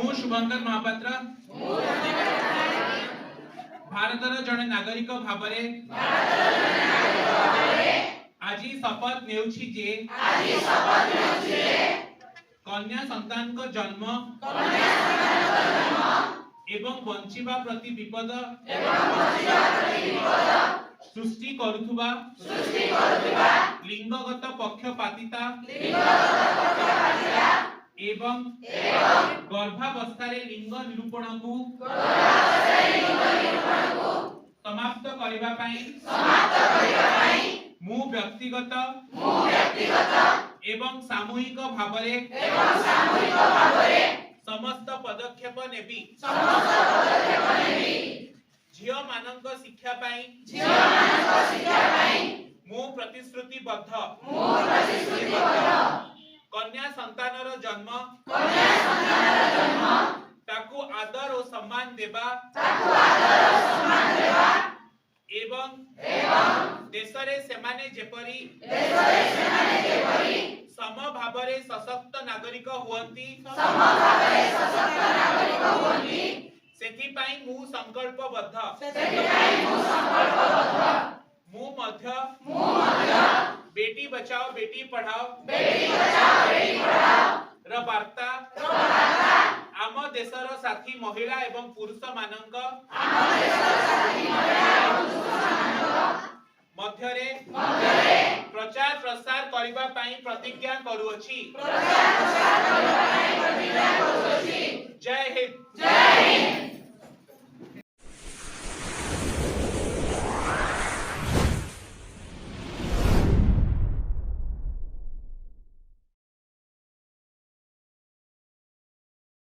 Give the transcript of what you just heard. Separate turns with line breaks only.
मु शुभंकर महापात्र भारतर जड़े नागरिक भावरे आज शपथ नेउछि जे कन्या संतान को जन्म एवं बंचिबा प्रति विपद सृष्टि करुथुबा लिंगगत पक्षपातिता एवं गर्भावस्था लिंग निरूपण को समाप्त करबा पई मु व्यक्तिगत एवं सामूहिक भावरे समस्त पदक्षेप नेबी झियो मानक शिक्षा पाई मु प्रतिश्रुतिबद्ध कन्या संतानर जन्म ताकू आदर और सम्मान देबा एवं देशरे सेमाने जेपरी सम भावरे सशक्त नागरिक हुअंती सेथि पाई मु संकल्पबद्ध मु मध्य बेटी बचाओ बेटी पढ़ाओ र वार्ता आम देशर साथी महिला एवं पुरुष मानक मध्यरे प्रचार प्रसार करबा पई प्रतिज्ञा करूअछि।